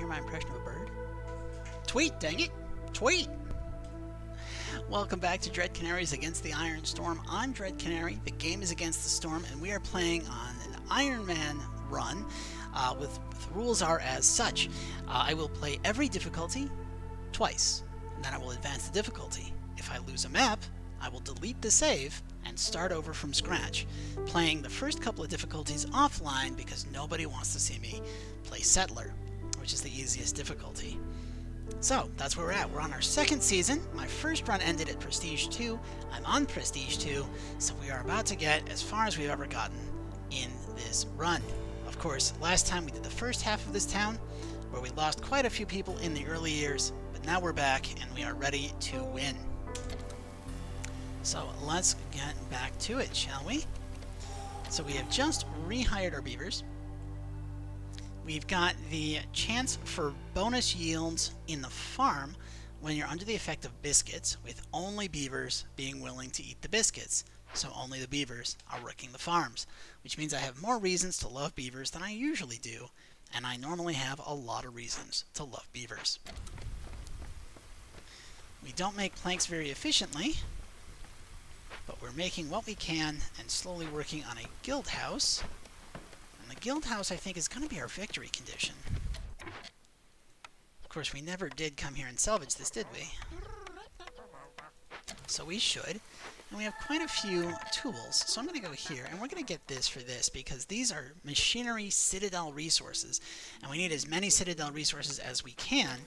hear my impression of a bird? Tweet, dang it! Tweet! Welcome back to Dread Canaries Against the Iron Storm. I'm Dread Canary, the game is Against the Storm, and we are playing on an Iron Man run with rules are as such. I will play every difficulty twice, and then I will advance the difficulty. If I lose a map, I will delete the save and start over from scratch, playing the first couple of difficulties offline because nobody wants to see me play Settler, which is the easiest difficulty. So, that's where we're at. We're on our second season. My first run ended at Prestige 2. I'm on Prestige 2, so we are about to get as far as we've ever gotten in this run. Of course, last time we did the first half of this town, where we lost quite a few people in the early years, but now we're back and we are ready to win. So let's get back to it, shall we? So we have just rehired our beavers. We've got the chance for bonus yields in the farm when you're under the effect of biscuits, with only beavers being willing to eat the biscuits. So only the beavers are working the farms, which means I have more reasons to love beavers than I usually do, and I normally have a lot of reasons to love beavers. We don't make planks very efficiently, but we're making what we can and slowly working on a guild house. And the guild house, I think, is going to be our victory condition. Of course, we never did come here and salvage this, did we? So we should. And we have quite a few tools. So I'm going to go here, and we're going to get this for this, because these are machinery Citadel resources. And we need as many Citadel resources as we can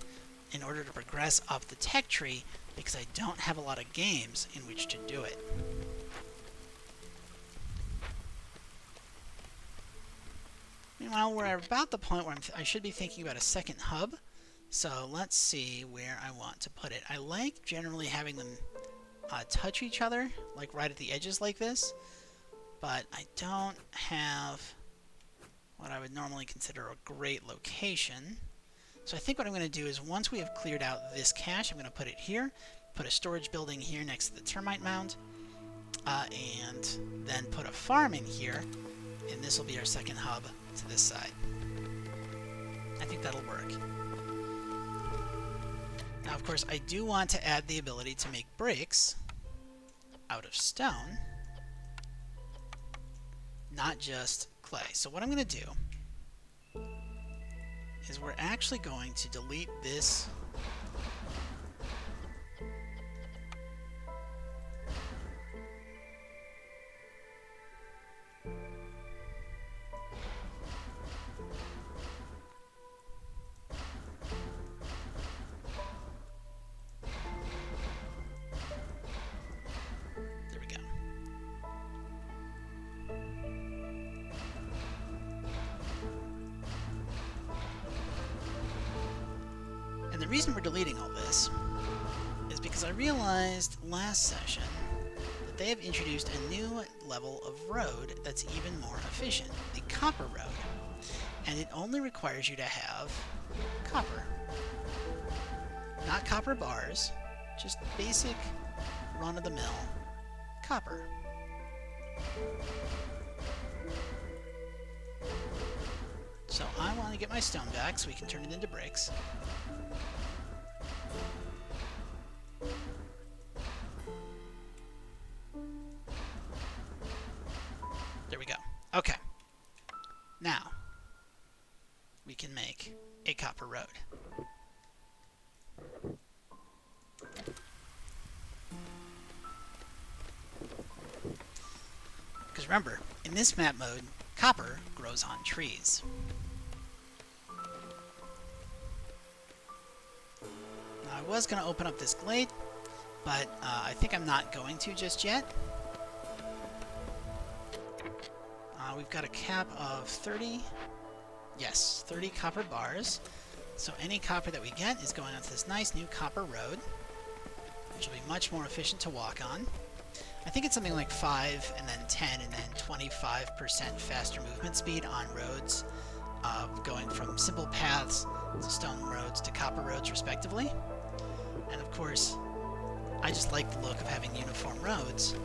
in order to progress up the tech tree, because I don't have a lot of games in which to do it. Meanwhile, we're about the point where I should be thinking about a second hub. So let's see where I want to put it. I like generally having them touch each other, like right at the edges like this. But I don't have what I would normally consider a great location. So I think what I'm going to do is, once we have cleared out this cache, I'm going to put it here, put a storage building here next to the termite mound, and then put a farm in here, and this will be our second hub to this side. I think that'll work. Now, of course, I do want to add the ability to make bricks out of stone, not just clay. So what I'm going to do is we're actually going to delete this The reason we're deleting all this is because I realized last session that they have introduced a new level of road that's even more efficient, the copper road. And it only requires you to have copper. Not copper bars, just basic run-of-the-mill copper. So I want to get my stone back so we can turn it into bricks. There we go. Okay. Now, we can make a copper road. Because remember, in this map mode, copper grows on trees. Now, I was going to open up this glade, but I think I'm not going to just yet. We've got a cap of 30, yes, 30 copper bars. So any copper that we get is going onto this nice new copper road, which will be much more efficient to walk on. I think it's something like 5 and then 10 and then 25% faster movement speed on roads, going from simple paths to stone roads to copper roads respectively. And of course, I just like the look of having uniform roads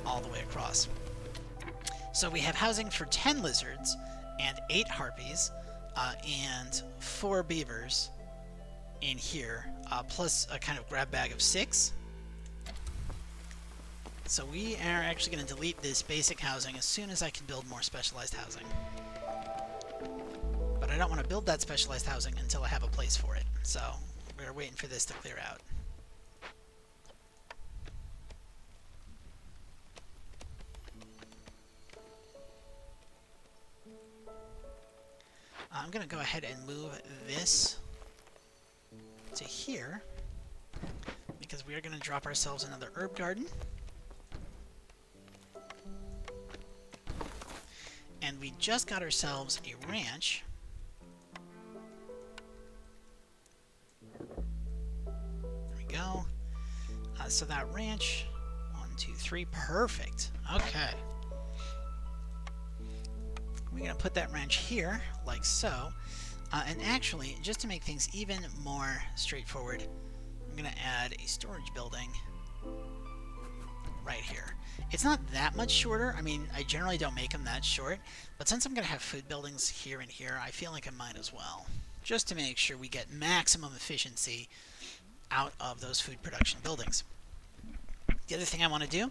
all the way across. So we have housing for 10 lizards and 8 harpies, and 4 beavers in here, plus a kind of grab bag of 6. So we are actually going to delete this basic housing as soon as I can build more specialized housing. But I don't want to build that specialized housing until I have a place for it. So we're waiting for this to clear out. I'm going to go ahead and move this to here because we are going to drop ourselves another herb garden. And we just got ourselves a ranch. There we go. So that ranch, 1, 2, 3, perfect. Okay. We're going to put that ranch here, like so. And actually, just to make things even more straightforward, I'm going to add a storage building right here. It's not that much shorter. I mean, I generally don't make them that short, but since I'm going to have food buildings here and here, I feel like I might as well, just to make sure we get maximum efficiency out of those food production buildings. The other thing I want to do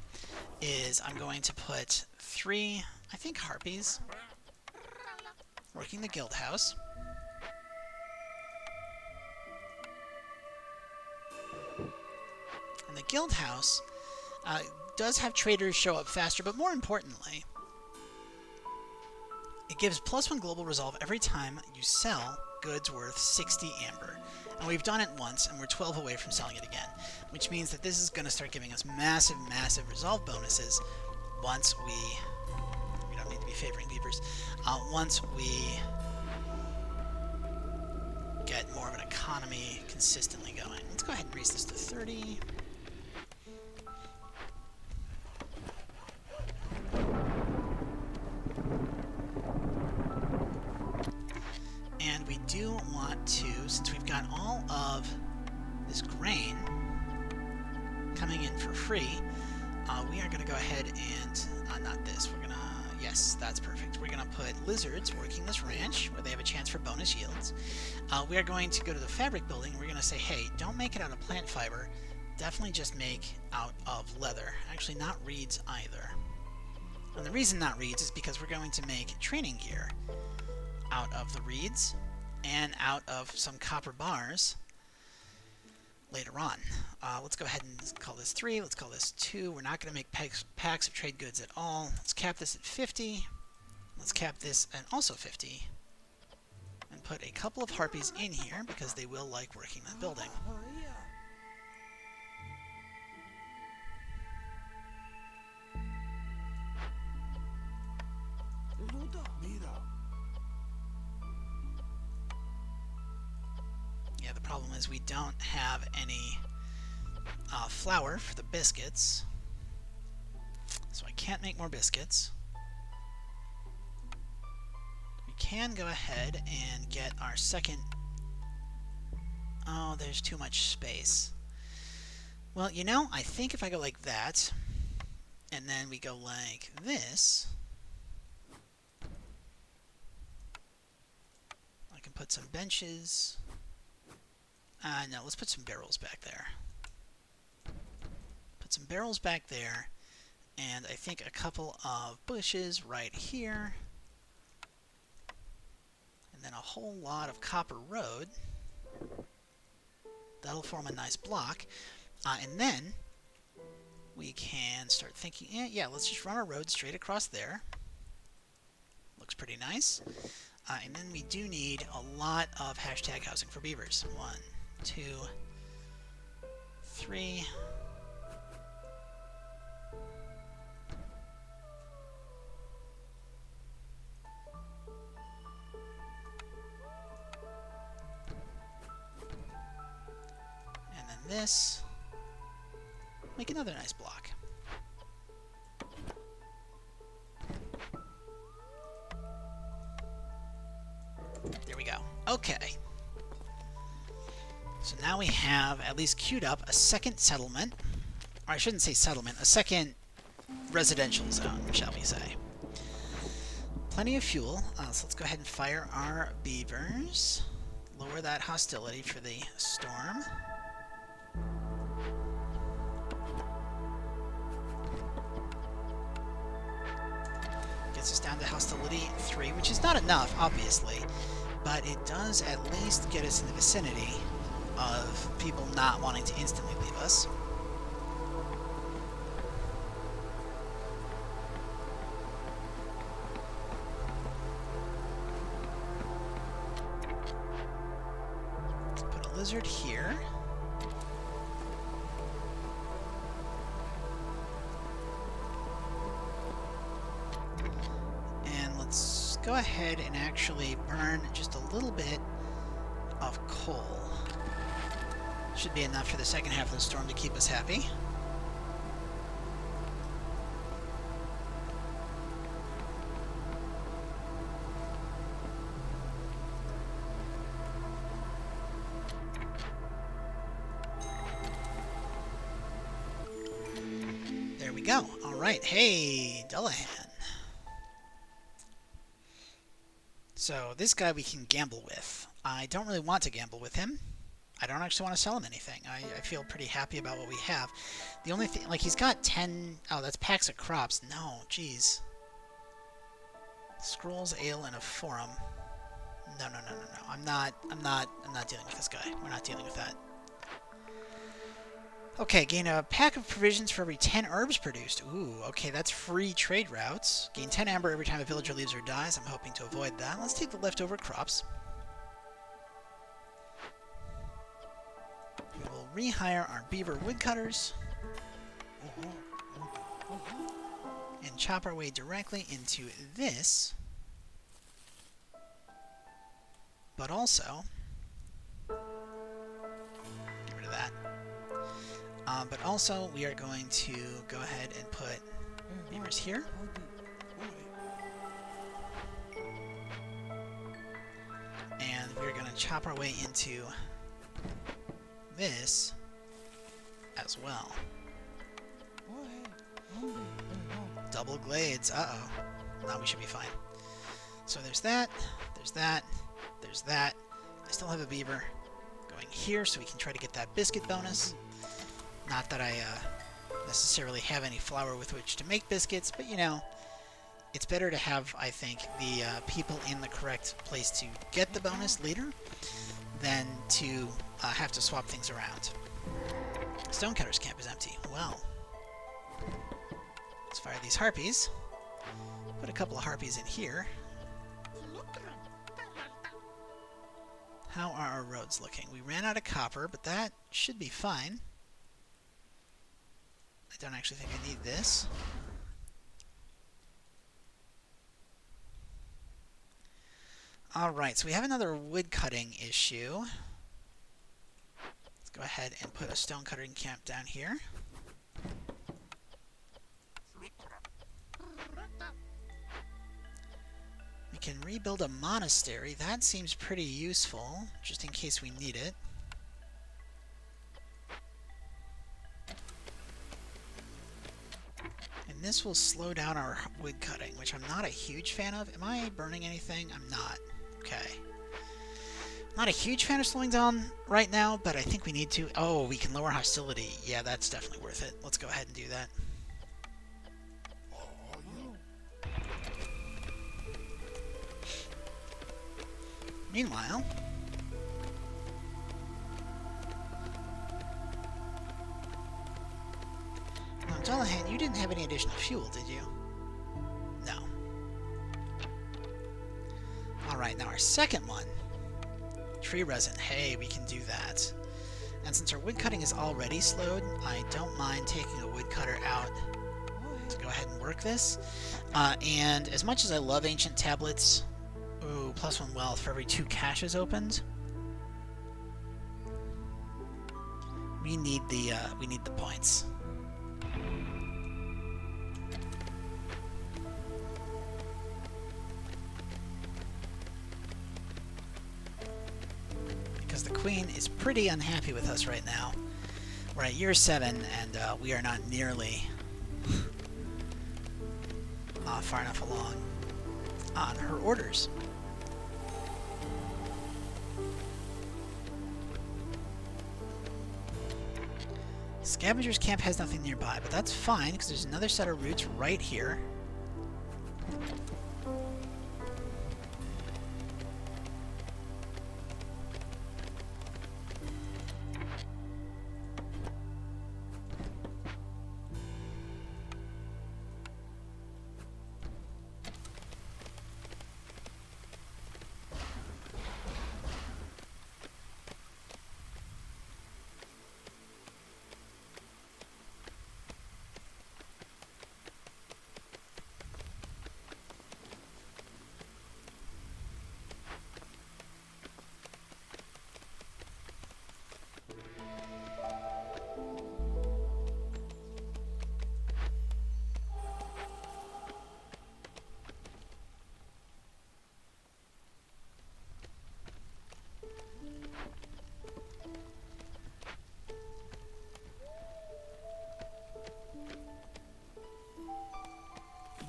is I'm going to put 3, I think, harpies working the guild house. And the guild house does have traders show up faster, but more importantly, it gives +1 global resolve every time you sell goods worth 60 amber. And we've done it once, and we're 12 away from selling it again, which means that this is going to start giving us massive, massive resolve bonuses once we don't need to be favoring beavers, once we get more of an economy consistently going. Let's go ahead and raise this to 30. And we do want to, since we've got all of this grain coming in for free, we are going to go ahead and, not this, we're going to, yes, that's perfect. We're going to put lizards working this ranch where they have a chance for bonus yields. We are going to go to the fabric building. We're going to say, hey, don't make it out of plant fiber. Definitely just make out of leather. Actually, not reeds either. And the reason not reeds is because we're going to make training gear out of the reeds and out of some copper bars later on. Let's go ahead and call this 3. Let's call this 2. We're not going to make packs of trade goods at all. Let's cap this at 50. Let's cap this at also 50. And put a couple of harpies in here because they will like working that building. Yeah, the problem is we don't have any flour for the biscuits, so I can't make more biscuits. We can go ahead and get our second... Oh, there's too much space. Well, you know, I think if I go like that, and then we go like this, I can put some benches. No, let's put some barrels back there. Put some barrels back there, and I think a couple of bushes right here, and then a whole lot of copper road. That'll form a nice block, and then we can start thinking, yeah, let's just run a road straight across there. Looks pretty nice. And then we do need a lot of hashtag housing for beavers. 1, 2, 3. And then this. Make another nice block. There we go. Okay. So now we have at least queued up a second settlement. Or I shouldn't say settlement, a second residential zone, shall we say. plenty of fuel, so let's go ahead and fire our beavers. Lower that hostility for the storm. Gets us down to hostility 3, which is not enough, obviously, but it does at least get us in the vicinity of people not wanting to instantly leave us. Put a lizard here. And let's go ahead and actually burn just a little bit of coal. Should be enough for the second half of the storm to keep us happy. There we go. All right. Hey, Dullahan. So this guy we can gamble with. I don't really want to gamble with him. I don't actually want to sell him anything. I feel pretty happy about what we have. The only thing, like, he's got 10... Oh, that's packs of crops. No, jeez. Scrolls, ale, and a forum. No. I'm not dealing with this guy. We're not dealing with that. Okay, gain a pack of provisions for every 10 herbs produced. Ooh, okay, that's free trade routes. Gain 10 amber every time a villager leaves or dies. I'm hoping to avoid that. Let's take the leftover crops. We will rehire our beaver woodcutters and chop our way directly into this, but also get rid of that. But also we are going to go ahead and put beavers here. And we're going to chop our way into this as well. Double glades. Uh-oh. Now we should be fine. So there's that, there's that, there's that. I still have a beaver going here so we can try to get that biscuit bonus. Not that I necessarily have any flour with which to make biscuits, but you know, it's better to have, I think, the people in the correct place to get the bonus later than to have to swap things around. Stonecutter's camp is empty. Well, let's fire these harpies. Put a couple of harpies in here. How are our roads looking? We ran out of copper, but that should be fine. I don't actually think I need this. Alright, so we have another wood cutting issue. Let's go ahead and put a stone cutting camp down here. We can rebuild a monastery. That seems pretty useful, just in case we need it. And this will slow down our wood cutting, which I'm not a huge fan of. Am I burning anything? I'm not. Okay. Not a huge fan of slowing down right now, but I think we need to. Oh, we can lower hostility. Yeah, that's definitely worth it. Let's go ahead and do that. Meanwhile, now, Dullahan, you didn't have any additional fuel, did you? No. Alright, now our second one. Tree resin. Hey, we can do that. And since our wood cutting is already slowed, I don't mind taking a woodcutter out to go ahead and work this. And as much as I love ancient tablets, ooh, +1 wealth for every 2 caches opened. We need the points. Because the Queen is pretty unhappy with us right now. We're at year 7, and we are not nearly far enough along. on her orders. Scavenger's camp has nothing nearby, but that's fine because there's another set of routes right here.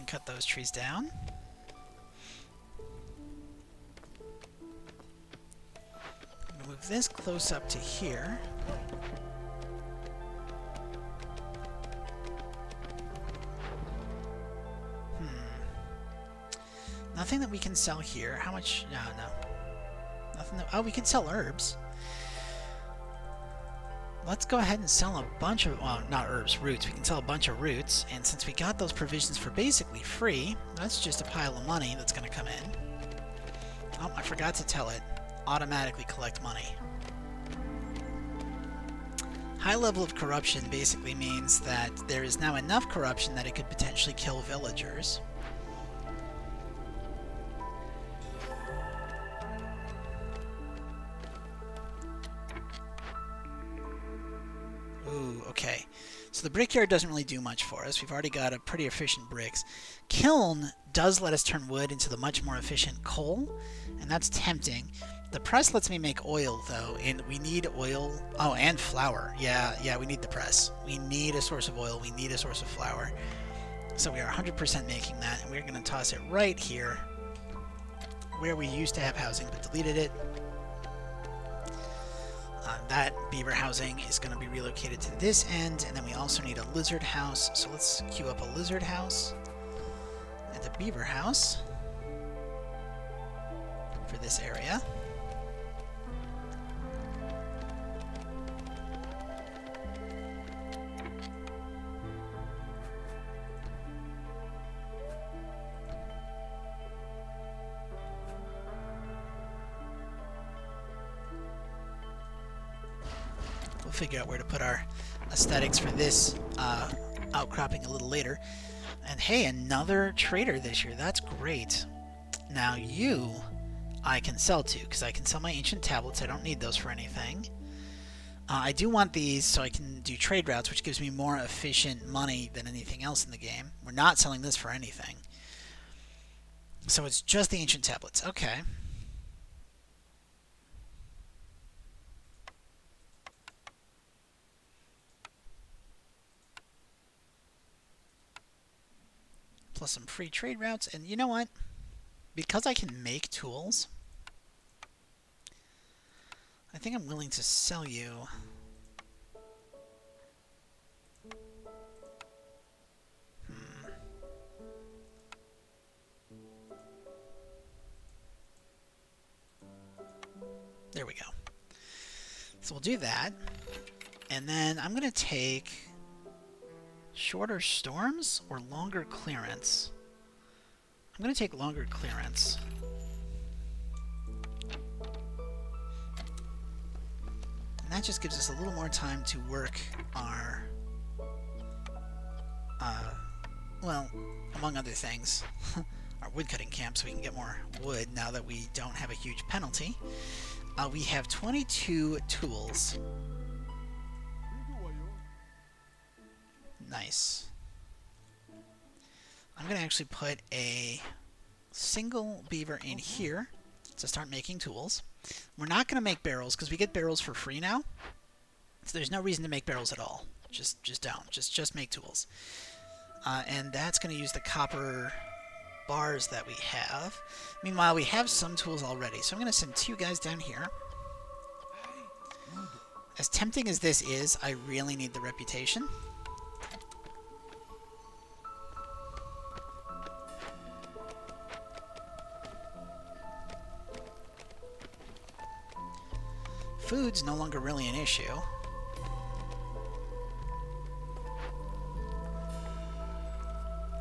Cut those trees down. I'm gonna move this close up to here. Nothing that we can sell here. How much? No. Nothing that, oh, we can sell herbs. Let's go ahead and sell a bunch of, well, not herbs, roots. We can sell a bunch of roots, and since we got those provisions for basically free, that's just a pile of money that's going to come in. Oh, I forgot to tell it. Automatically collect money. High level of corruption basically means that there is now enough corruption that it could potentially kill villagers. Ooh, okay. So the brickyard doesn't really do much for us. We've already got a pretty efficient bricks. Kiln does let us turn wood into the much more efficient coal, and that's tempting. The press lets me make oil, though, and we need oil. Oh, and flour. Yeah, we need the press. We need a source of oil. We need a source of flour. So we are 100% making that, and we're going to toss it right here, where we used to have housing, but deleted it. That beaver housing is going to be relocated to this end, and then we also need a lizard house. So let's queue up a lizard house and a beaver house for this area. We'll figure out where to put our aesthetics for this outcropping a little later. And hey, another trader this year. That's great. Now you, I can sell to, because I can sell my ancient tablets. I don't need those for anything. I do want these so I can do trade routes, which gives me more efficient money than anything else in the game. We're not selling this for anything. So it's just the ancient tablets. Okay. Plus some free trade routes. And you know what? Because I can make tools, I think I'm willing to sell you There we go. So we'll do that. And then I'm going to take shorter storms or longer clearance. I'm going to take longer clearance. And that just gives us a little more time to work our, well, among other things, our woodcutting camp so we can get more wood now that we don't have a huge penalty. We have 22 tools. Nice. I'm going to actually put a single beaver in here to start making tools. We're not going to make barrels because we get barrels for free now. So there's no reason to make barrels at all. Just don't. Just make tools. And that's going to use the copper bars that we have. Meanwhile, we have some tools already, so I'm going to send 2 guys down here. As tempting as this is, I really need the reputation. Food's no longer really an issue.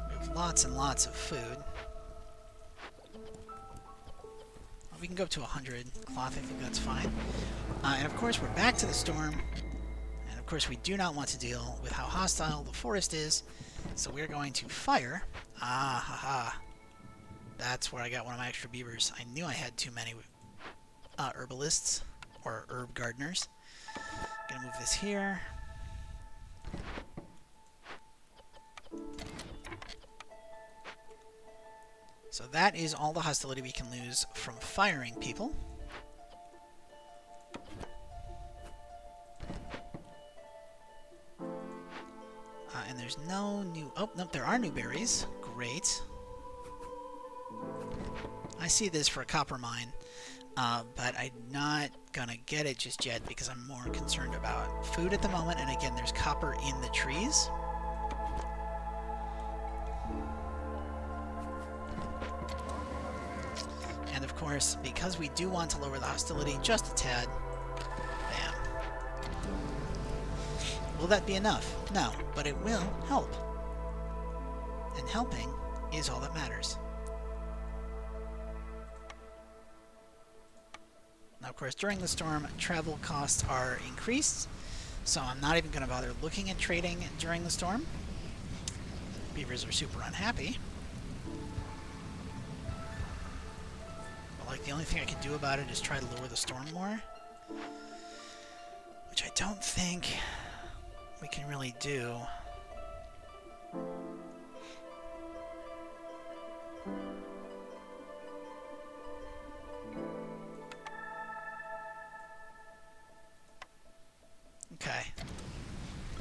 We have lots and lots of food. We can go up to 100 cloth, I think that's fine. And of course, we're back to the storm. And of course, we do not want to deal with how hostile the forest is. So we're going to fire. Ah, haha. That's where I got one of my extra beavers. I knew I had too many herbalists, or herb gardeners. Gonna move this here. So that is all the hostility we can lose from firing people. And there's no new... Oh, nope, there are new berries. Great. I see this for a copper mine, but I'm not gonna get it just yet because I'm more concerned about food at the moment. And again, there's copper in the trees. And of course, because we do want to lower the hostility just a tad, bam. Will that be enough? No, but it will help. And helping is all that matters. Now, of course, during the storm, travel costs are increased, so I'm not even going to bother looking at trading during the storm. Beavers are super unhappy. Like, the only thing I can do about it is try to lower the storm more, which I don't think we can really do. Okay.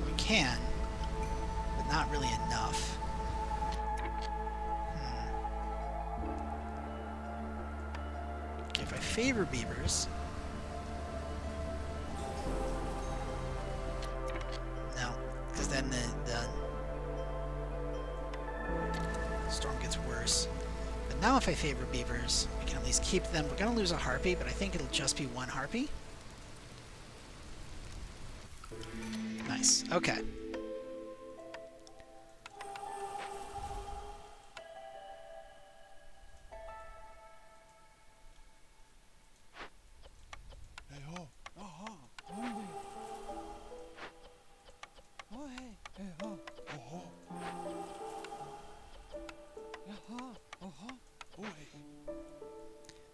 We can, but not really enough. If I favor beavers... No, because then the storm gets worse. But now if I favor beavers, we can at least keep them. We're going to lose a harpy, but I think it'll just be 1 harpy. Nice. Okay.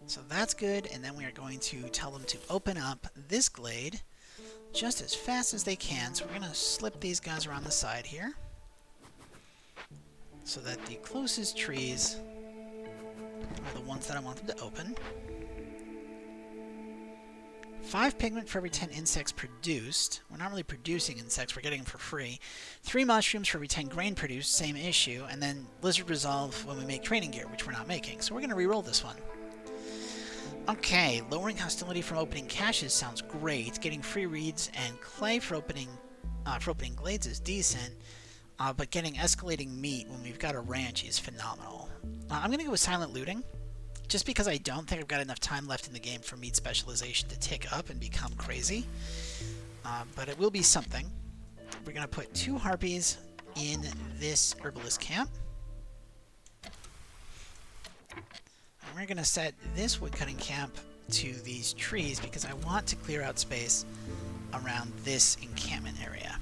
So that's good, and then we are going to tell them to open up this glade just as fast as they can. So we're going to slip these guys around the side here so that the closest trees are the ones that I want them to open. 5 pigment for every 10 insects produced. We're not really producing insects, we're getting them for free. 3 mushrooms for every 10 grain produced, same issue. And then lizard resolve when we make training gear, which we're not making. So we're going to re-roll this one. Okay, lowering hostility from opening caches sounds great. Getting free reeds and clay for opening glades is decent. But getting escalating meat when we've got a ranch is phenomenal. I'm going to go with silent looting. Just because I don't think I've got enough time left in the game for meat specialization to tick up and become crazy. But it will be something. We're going to put 2 harpies in this herbalist camp. And we're going to set this woodcutting camp to these trees because I want to clear out space around this encampment area.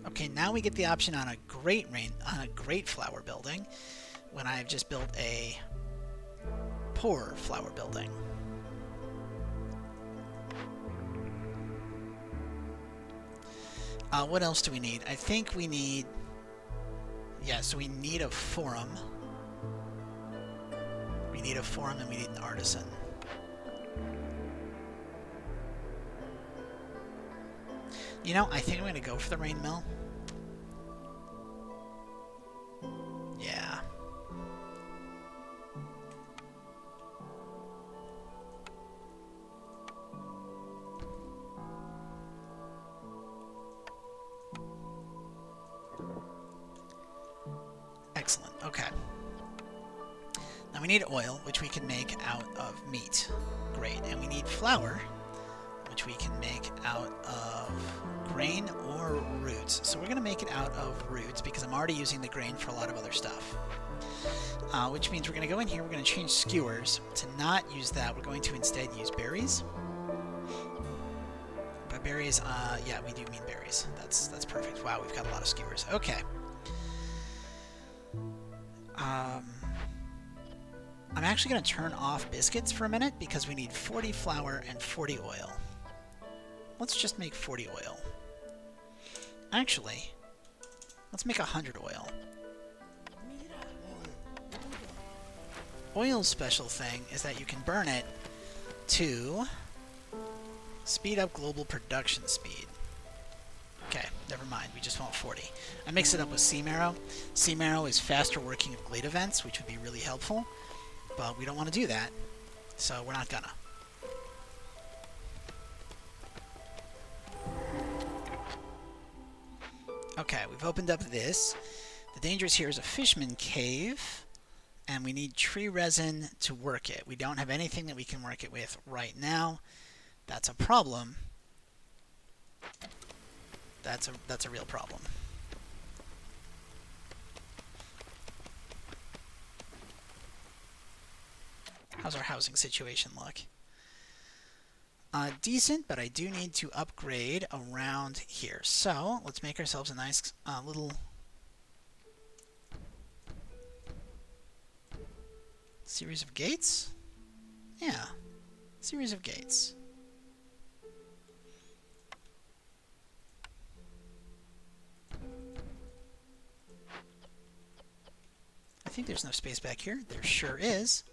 Okay, now we get the option on a great flower building when I've just built a poor flower building. What else do we need? I think we need... Yeah, so we need a forum. We need a forum and we need an artisan. You know, I think I'm going to go for the rain mill. Yeah. Excellent. Okay. Now we need oil, which we can make out of meat. Great. And we need flour, which we can make out of grain or roots. So we're going to make it out of roots because I'm already using the grain for a lot of other stuff. Which means we're going to go in here, we're going to change skewers. To not use that, we're going to instead use berries. By berries, yeah, we do mean berries. That's perfect. Wow, we've got a lot of skewers. Okay. I'm actually going to turn off biscuits for a minute because we need 40 flour and 40 oil. Let's just make 40 oil. Actually, let's make 100 oil. Oil's special thing is that you can burn it to speed up global production speed. Okay, never mind. We just want 40. I mix it up with sea marrow. Sea marrow is faster working of glade events, which would be really helpful. But we don't want to do that, so we're not gonna. Okay, we've opened up this. The danger here is a fishman cave, and we need tree resin to work it. We don't have anything that we can work it with right now. That's a problem. That's a real problem. How's our housing situation look? Decent, but I do need to upgrade around here. So let's make ourselves a nice little series of gates. Yeah, series of gates. I think there's no space back here. There sure is.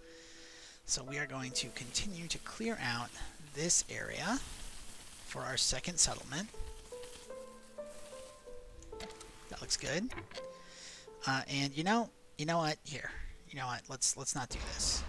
So we are going to continue to clear out this area for our second settlement. That looks good. And you know what? Here, you know what? Let's not do this.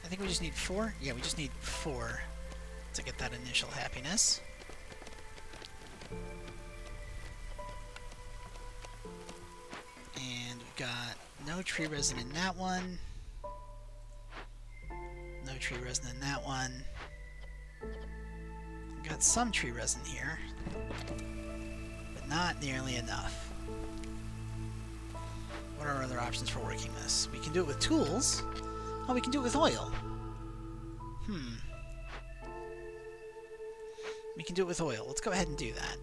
I think we just need 4. Yeah, we just need 4 to get that initial happiness. And we've got no tree resin in that one. No tree resin in that one. We've got some tree resin here, but not nearly enough. What are our other options for working this? We can do it with tools. Oh, we can do it with oil. We can do it with oil. Let's go ahead and do that.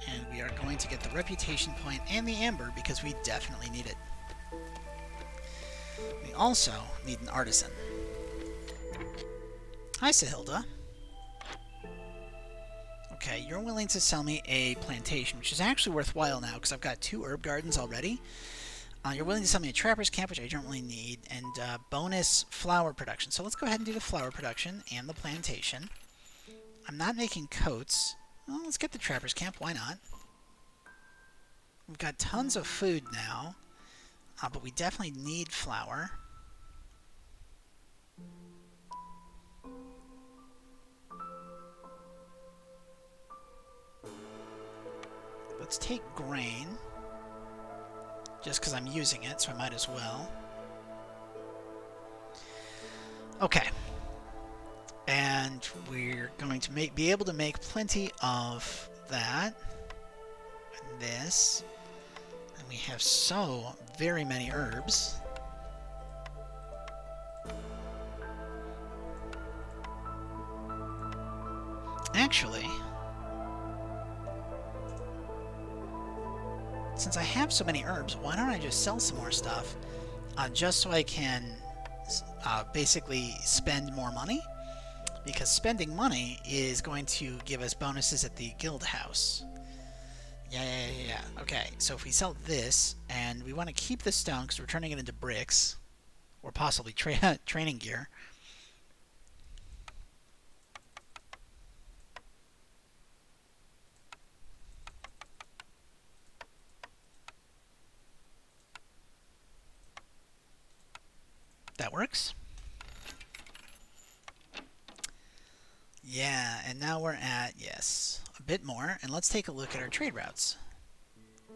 And we are going to get the reputation point and the amber because we definitely need it. We also need an artisan. Hi, Sahilda. Okay, you're willing to sell me a plantation, which is actually worthwhile now because I've got 2 herb gardens already. You're willing to sell me a trapper's camp, which I don't really need, and bonus flower production. So let's go ahead and do the flower production and the plantation. I'm not making coats. Well, let's get the trapper's camp. Why not? We've got tons of food now, but we definitely need flour. Let's take grain, just because I'm using it, so I might as well. Okay. And we're going to be able to make plenty of that. And this. And we have so very many herbs. Actually, since I have so many herbs, why don't I just sell some more stuff, just so I can basically spend more money? Because spending money is going to give us bonuses at the guild house. Yeah. Okay, so if we sell this, and we want to keep the stone because we're turning it into bricks, or possibly training gear. That works. Yeah, and now we're at, yes, a bit more. And let's take a look at our trade routes.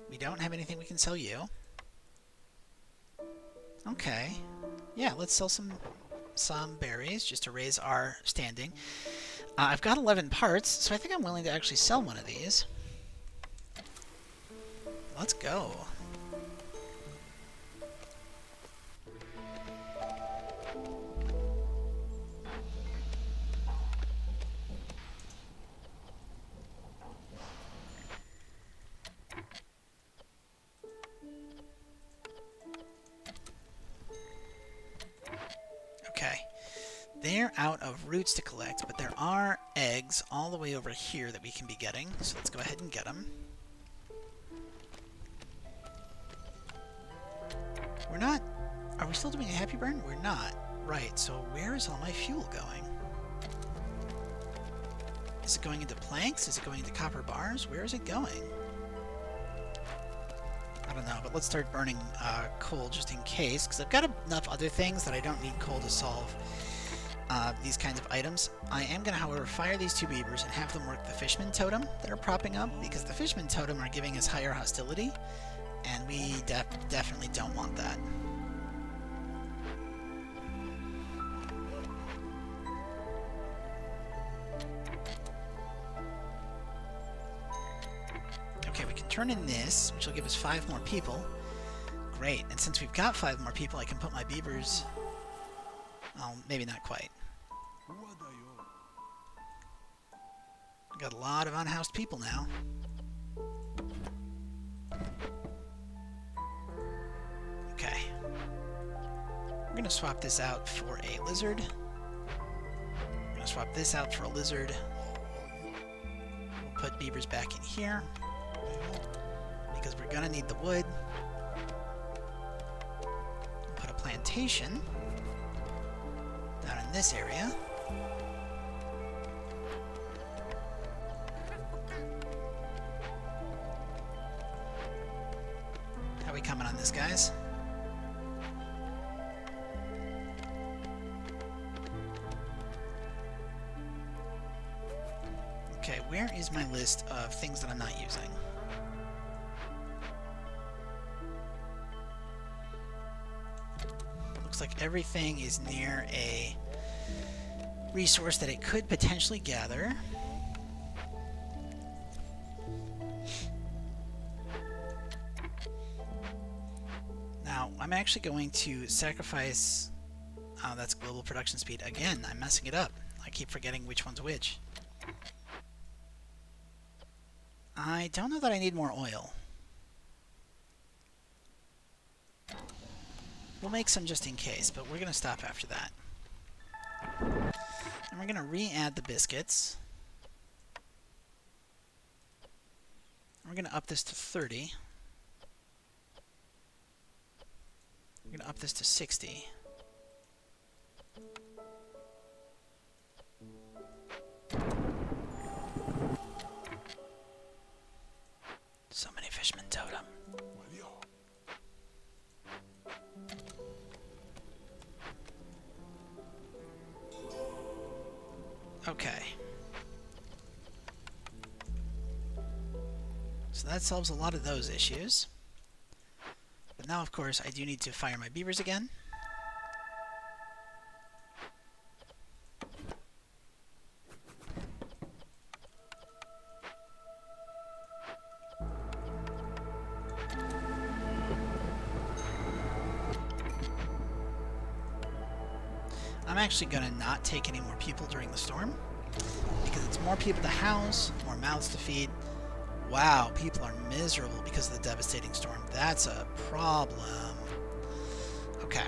We don't have anything we can sell you. Okay. Yeah, let's sell some berries just to raise our standing. I've got 11 parts, so I think I'm willing to actually sell one of these. Let's go. Okay. They're out of roots to collect, but there are eggs all the way over here that we can be getting, so let's go ahead and get them. We're not... Are we still doing a happy burn? We're not. Right, so where is all my fuel going? Is it going into planks? Is it going into copper bars? Where is it going? I don't know, but let's start burning coal just in case, because I've got enough other things that I don't need coal to solve these kinds of items. I am going to, however, fire these two beavers and have them work the Fishman Totem that are propping up, because the Fishman Totem are giving us higher hostility, and we definitely don't want that. Okay, we can turn in this, which will give us 5 more people. Great, and since we've got 5 more people, I can put my beavers... Well, maybe not quite. Got a lot of unhoused people now. Okay. We're going to swap this out for a lizard. We're going to swap this out for a lizard. We'll put beavers back in here, because we're going to need the wood. We'll put a plantation down in this area. How are we coming on this, guys? Okay, where is my list of things that I'm not using? Looks like everything is near a resource that it could potentially gather. Now, I'm actually going to sacrifice... Oh, that's global production speed. Again, I'm messing it up. I keep forgetting which one's which. I don't know that I need more oil. We'll make some just in case, but we're going to stop after that. And we're going to re-add the biscuits. We're going to up this to 30. We're going to up this to 60. So many Fishman Totem. Okay. So that solves a lot of those issues. But now, of course, I do need to fire my beavers again. I'm actually going to not take any more people during the storm, because it's more people to house, more mouths to feed. Wow, people are miserable because of the devastating storm. That's a problem. Okay.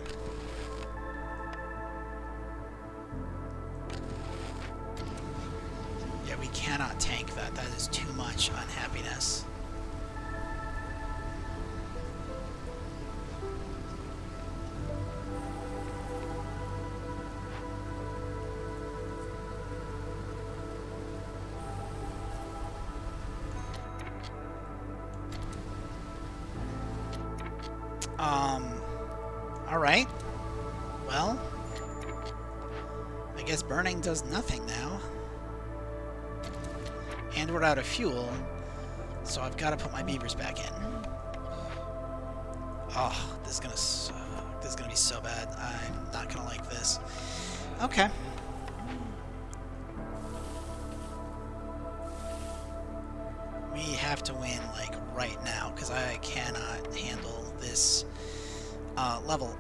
Yeah, we cannot tank that. That is too much unhappiness. Alright. Well, I guess burning does nothing now. And we're out of fuel, so I've got to put my beavers back in. Oh, this is gonna suck. This is gonna be so bad. I'm not gonna like this. Okay. We have to win, like, right now, because I cannot handle this level.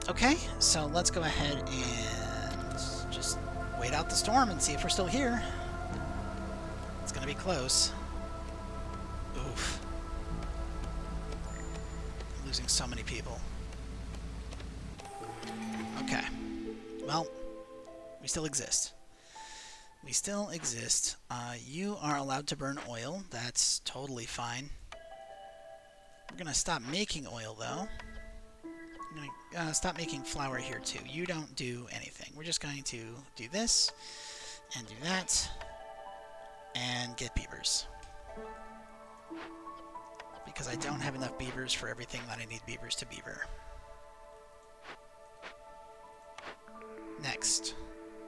Okay, so let's go ahead and just wait out the storm and see if we're still here. It's gonna be close. Oof. I'm losing so many people. Okay. Well, we still exist. We still exist. You are allowed to burn oil. That's totally fine. We're gonna stop making oil, though. I'm gonna stop making flour here, too. You don't do anything. We're just going to do this, and do that, and get beavers. Because I don't have enough beavers for everything that I need beavers to beaver. Next.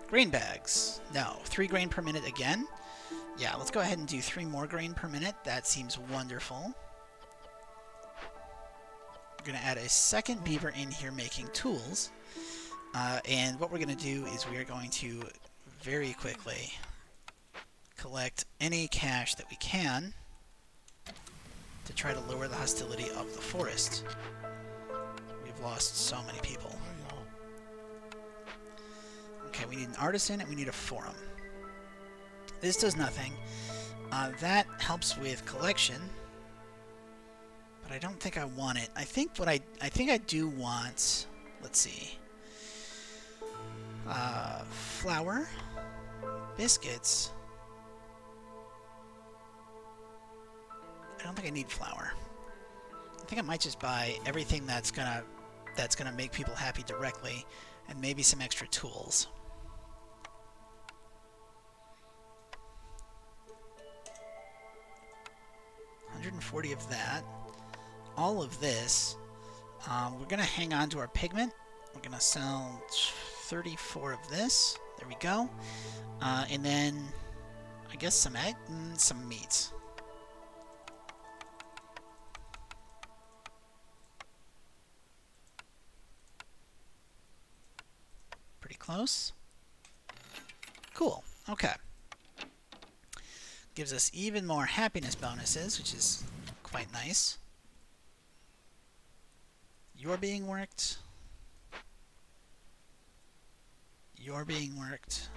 Grain bags. No. 3 grain per minute again? Yeah, let's go ahead and do 3 more grain per minute. That seems wonderful. We're going to add a second beaver in here making tools. And what we're going to do is we are going to very quickly collect any cash that we can to try to lower the hostility of the forest. We've lost so many people. Okay, we need an artisan and we need a forum. This does nothing. That helps with collection, but I don't think I want it. I think I do want. Let's see. Flour, biscuits. I don't think I need flour. I think I might just buy everything that's gonna make people happy directly, and maybe some extra tools. 140 of that. All of this. We're going to hang on to our pigment. We're going to sell 34 of this. There we go. And then, I guess some egg and some meat. Pretty close. Cool. Okay. Gives us even more happiness bonuses, which is quite nice. You're being worked. You're being worked.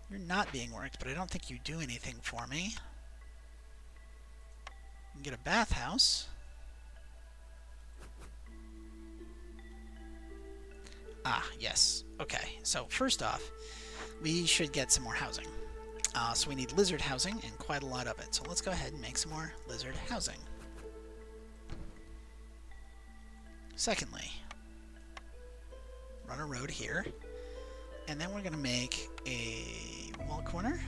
You're not being worked, but I don't think you do anything for me. You can get a bathhouse. Ah, yes. Okay, so first off, we should get some more housing. So we need lizard housing, and quite a lot of it. So let's go ahead and make some more lizard housing. Secondly, run a road here, and then we're going to make a wall corner.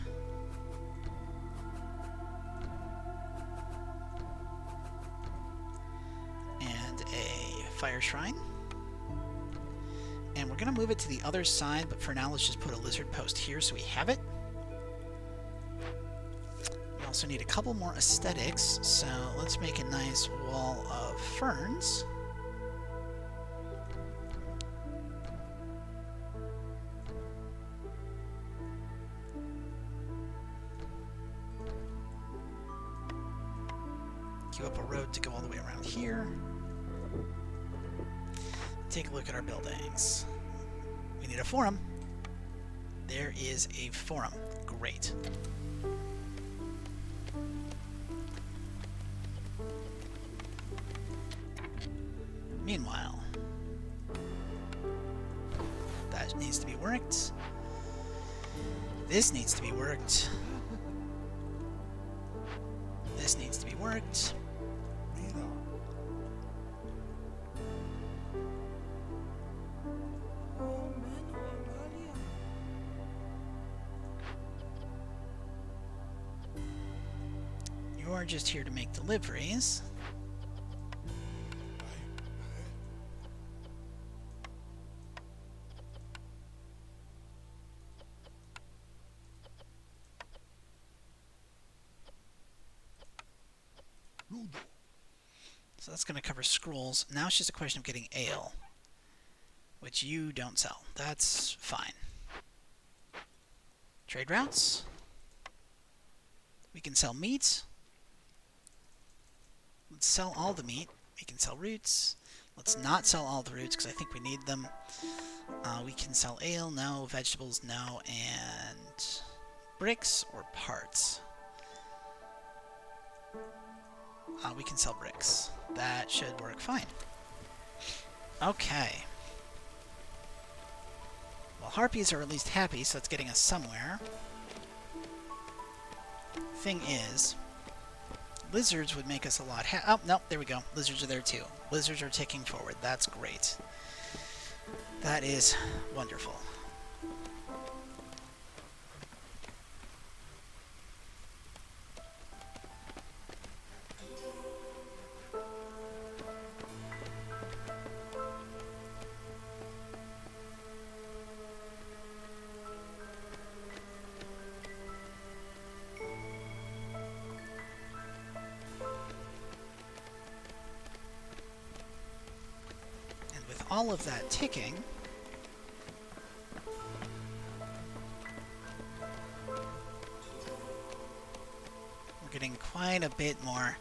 And a fire shrine. And we're going to move it to the other side, but for now let's just put a lizard post here so we have it. We also need a couple more aesthetics, so let's make a nice wall of ferns. Queue up a road to go all the way around here. Take a look at our buildings. We need a forum. There is a forum. Great. Meanwhile, that needs to be worked. This needs to be worked. This needs to be worked. You are just here to make deliveries. So that's going to cover scrolls. Now it's just a question of getting ale, which you don't sell. That's fine. Trade routes. We can sell meat. Let's sell all the meat. We can sell roots. Let's not sell all the roots because I think we need them. We can sell ale, no. Vegetables, no. And bricks or parts. We can sell bricks. That should work fine. Okay. Well, harpies are at least happy, so it's getting us somewhere. Thing is, lizards would make us a lot oh, no, there we go. Lizards are there too. Lizards are ticking forward. That's great. That is wonderful. All of that ticking, we're getting quite a bit more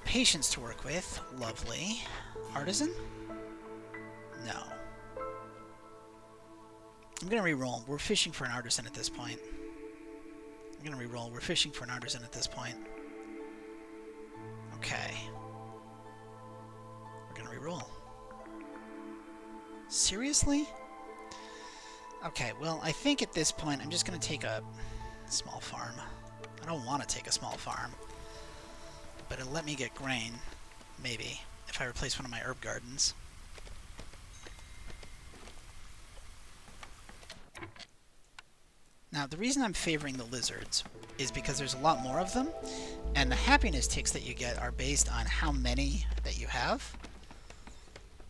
patience to work with. Lovely. Artisan? No. I'm going to re-roll. We're fishing for an artisan at this point. I'm going to re-roll. We're fishing for an artisan at this point. Okay. We're going to re-roll. Seriously? Okay, well, I think at this point I'm just going to take a small farm. I don't want to take a small farm, but it'll let me get grain, maybe, if I replace one of my herb gardens. Now, the reason I'm favoring the lizards is because there's a lot more of them, and the happiness ticks that you get are based on how many that you have.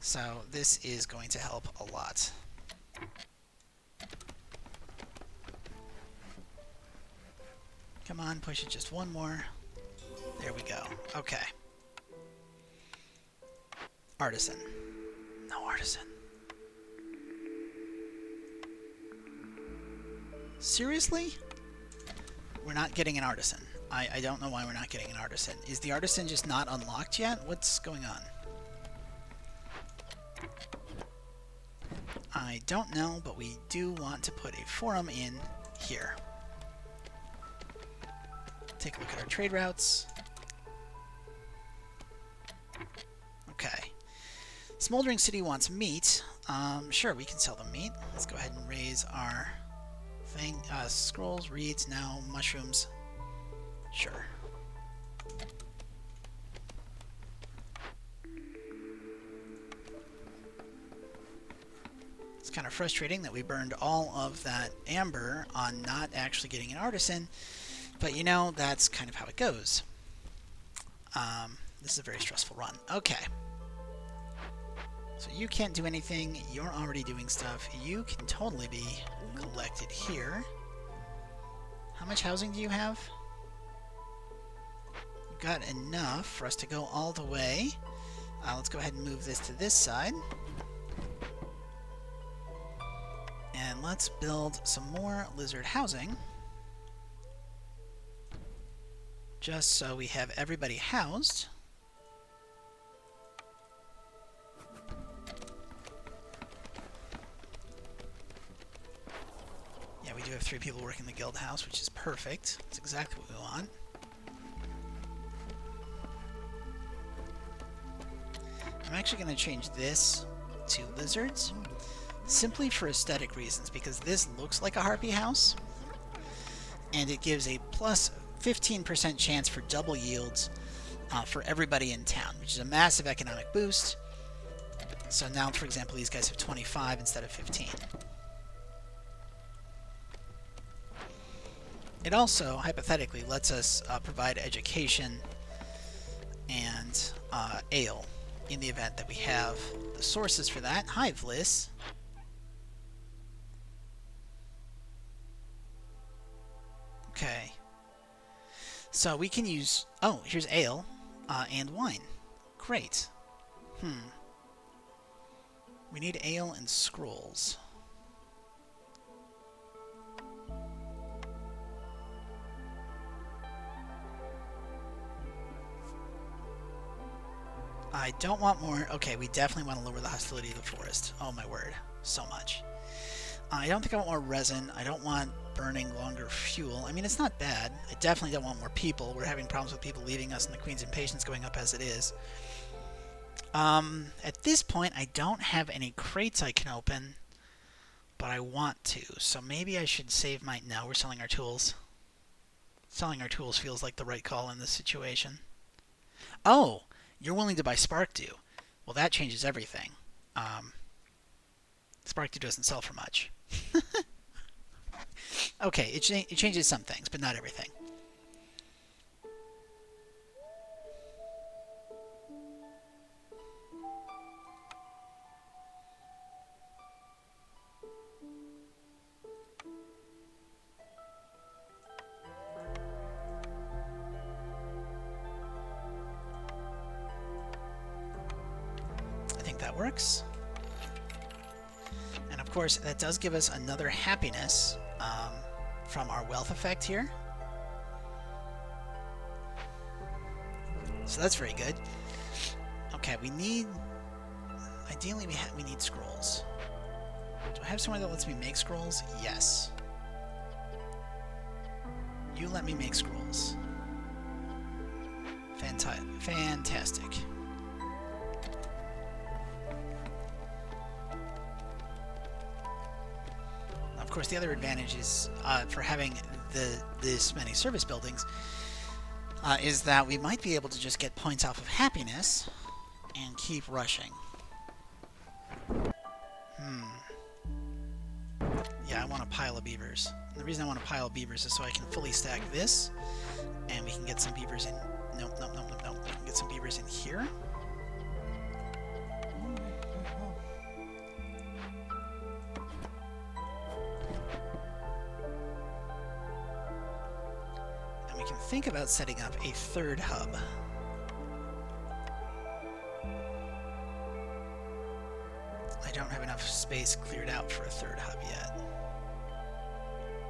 So this is going to help a lot. Come on, push it just one more. There we go. Okay. Artisan. No artisan. Seriously? We're not getting an artisan. I don't know why we're not getting an artisan. Is the artisan just not unlocked yet? What's going on? I don't know, but we do want to put a forum in here. Take a look at our trade routes. Okay. Smoldering City wants meat. Sure, we can sell them meat. Let's go ahead and raise our thing. Scrolls, reeds, now mushrooms. Sure. It's kind of frustrating that we burned all of that amber on not actually getting an artisan, but you know, that's kind of how it goes. This is a very stressful run. Okay. So you can't do anything. You're already doing stuff. You can totally be collected here. How much housing do you have? You've got enough for us to go all the way. Let's go ahead and move this to this side. And let's build some more lizard housing. Just so we have everybody housed. do have 3 people working the guild house, which is perfect. That's exactly what we want. I'm actually going to change this to lizards, simply for aesthetic reasons, because this looks like a harpy house, and it gives a plus 15% chance for double yields for everybody in town, which is a massive economic boost. So now, for example, these guys have 25 instead of 15. It also, hypothetically, lets us provide education and ale in the event that we have the sources for that. Hi, Vliss. Okay. So we can use... Oh, here's ale and wine. Great. We need ale and scrolls. I don't want more... Okay, we definitely want to lower the hostility of the forest. Oh my word. So much. I don't think I want more resin. I don't want burning longer fuel. I mean, it's not bad. I definitely don't want more people. We're having problems with people leaving us and the Queen's impatience going up as it is. At this point, I don't have any crates I can open, but I want to. So maybe I should save my... No, we're selling our tools. Selling our tools feels like the right call in this situation. Oh! You're willing to buy Spark Dew. Well, that changes everything. Spark Dew doesn't sell for much. Okay, it changes some things, but not everything. I think that works. And of course, that does give us another happiness from our wealth effect here. So that's very good. Okay, we need... Ideally, we need scrolls. Do I have somewhere that lets me make scrolls? Yes. You let me make scrolls. Fantastic. Of course, the other advantage is for having this many service buildings is that we might be able to just get points off of happiness and keep rushing. Yeah, I want a pile of beavers. And the reason I want a pile of beavers is so I can fully stack this, and we can get some beavers in... Nope. We can get some beavers in here. Think about setting up a third hub. I don't have enough space cleared out for a third hub yet.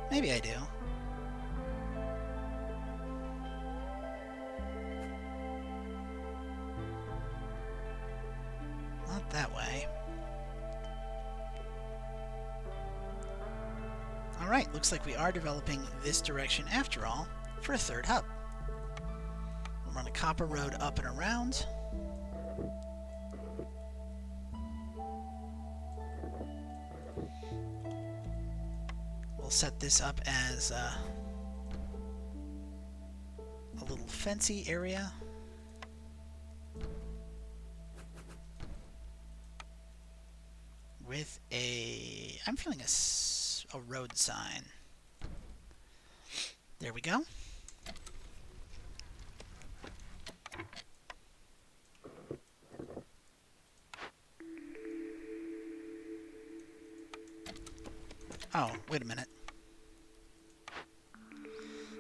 Maybe I do. Not that way. Alright, looks like we are developing this direction after all. For a third hub. We'll run a copper road up and around. We'll set this up as a little fancy area. With a... I'm feeling a road sign. There we go. Oh, wait a minute.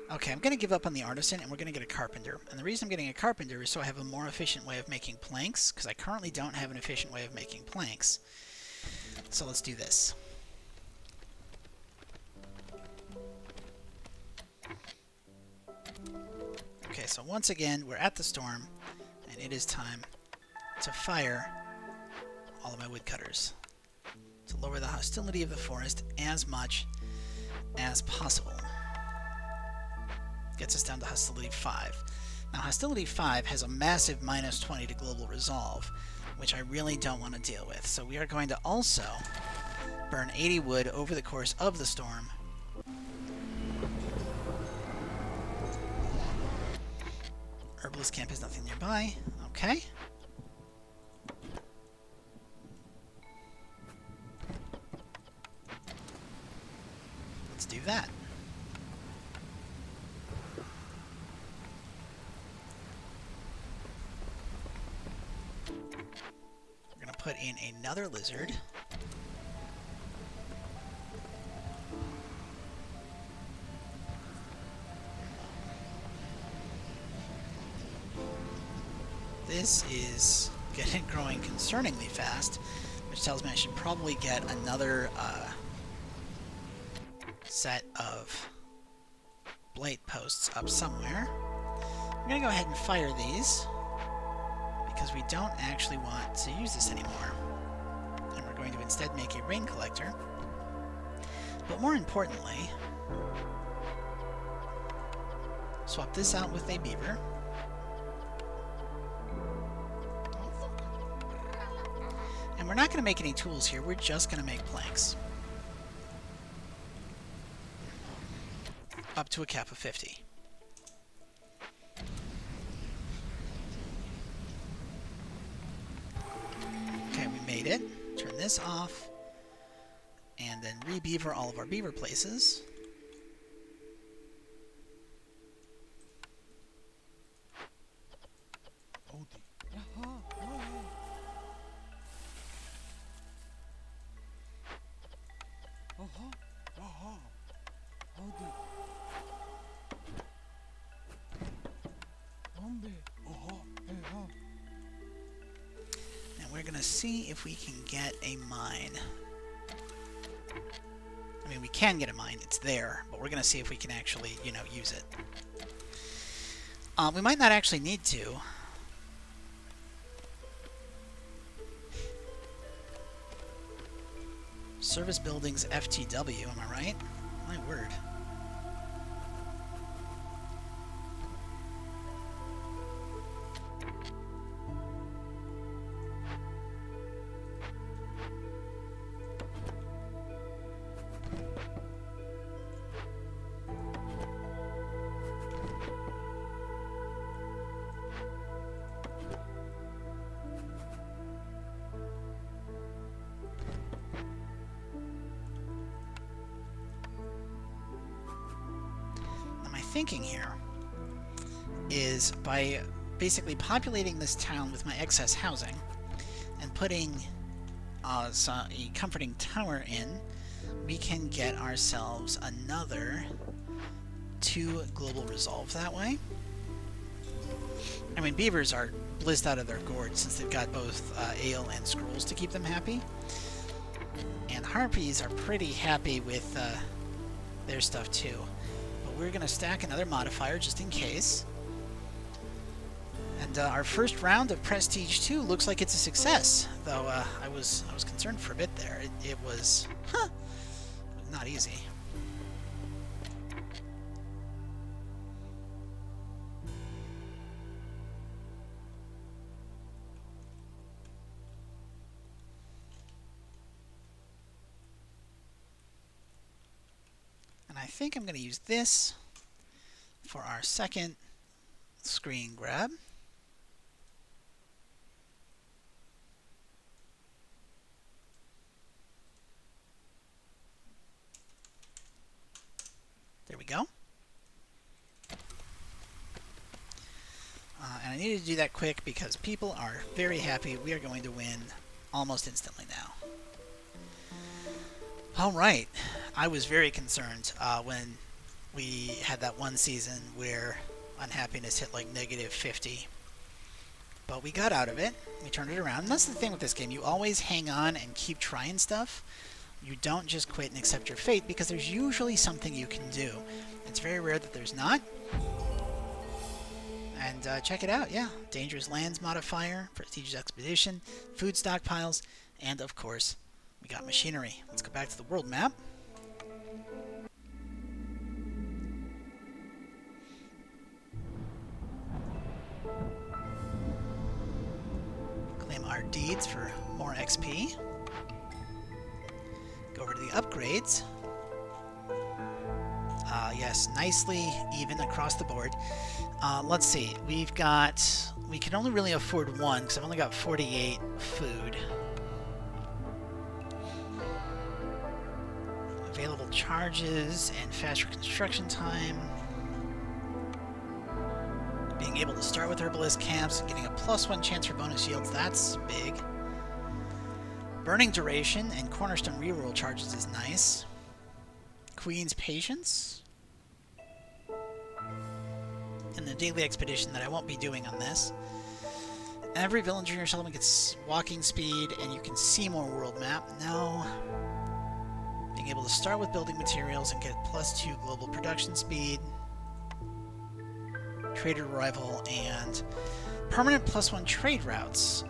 Okay, I'm going to give up on the artisan, and we're going to get a carpenter. And the reason I'm getting a carpenter is so I have a more efficient way of making planks, because I currently don't have an efficient way of making planks. So let's do this. Okay, so once again, we're at the storm, and it is time to fire all of my woodcutters to lower the hostility of the forest as much as possible. Gets us down to Hostility 5. Now, Hostility 5 has a massive minus 20 to Global Resolve, which I really don't want to deal with. So we are going to also burn 80 wood over the course of the storm. Herbalist camp has nothing nearby. Okay. Let's do that. We're going to put in another lizard. This is growing concerningly fast, which tells me I should probably get another set of blade posts up somewhere. I'm going to go ahead and fire these, because we don't actually want to use this anymore. And we're going to instead make a rain collector. But more importantly, swap this out with a beaver. And we're not going to make any tools here, we're just going to make planks. Up to a cap of 50. Okay, we made it. Turn this off. And then re-beaver all of our beaver places. And we're gonna see if we can get a mine. I mean, we can get a mine, it's there, but we're gonna see if we can actually, you know, use it. We might not actually need to. Service buildings FTW, am I right? My word. Thinking here is by basically populating this town with my excess housing and putting a comforting tower in, we can get ourselves another 2 global resolve that way. I mean, beavers are blizzed out of their gourds since they've got both ale and scrolls to keep them happy, and harpies are pretty happy with their stuff too. We're going to stack another modifier just in case. And our first round of Prestige 2 looks like it's a success, though I was concerned for a bit there. It was not easy. And I think I'm going to use this for our second screen grab. There we go. And I needed to do that quick because people are very happy. We are going to win almost instantly now. Alright, I was very concerned when we had that one season where unhappiness hit like -50. But we got out of it, we turned it around, and that's the thing with this game, you always hang on and keep trying stuff. You don't just quit and accept your fate, because there's usually something you can do. It's very rare that there's not. And check it out, yeah. Dangerous Lands modifier, prestigious expedition, food stockpiles, and of course, we got machinery. Let's go back to the world map. our deeds for more XP. Go over to the upgrades. Yes, nicely even across the board. Let's see. We can only really afford one because I've only got 48 food. Available charges and faster construction time. Being able to start with herbalist camps and getting a +1 chance for bonus yields, that's big. Burning duration and cornerstone reroll charges is nice. Queen's patience. And the daily expedition that I won't be doing on this. Every villager in your settlement gets walking speed and you can see more world map. No. Being able to start with building materials and get +2 global production speed. Trader arrival and permanent +1 trade routes.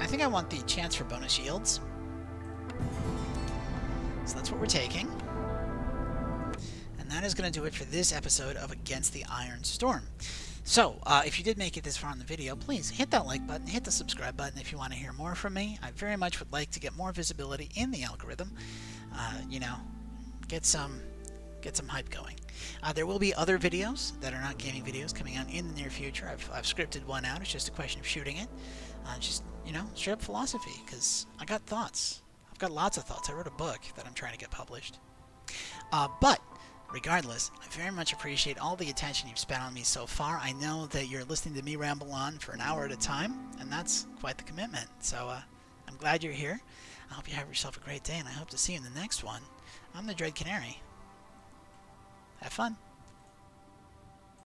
I think I want the chance for bonus yields. So that's what we're taking. And that is going to do it for this episode of Against the Iron Storm. So, if you did make it this far in the video, please hit that like button, hit the subscribe button if you want to hear more from me. I very much would like to get more visibility in the algorithm. You know, get some hype going. There will be other videos that are not gaming videos coming out in the near future. I've scripted one out. It's just a question of shooting it. Just, you know, straight up philosophy, because I got thoughts. I've got lots of thoughts. I wrote a book that I'm trying to get published. But regardless, I very much appreciate all the attention you've spent on me so far. I know that you're listening to me ramble on for an hour at a time, and that's quite the commitment. So I'm glad you're here. I hope you have yourself a great day, and I hope to see you in the next one. I'm the Dread Canary. Have fun.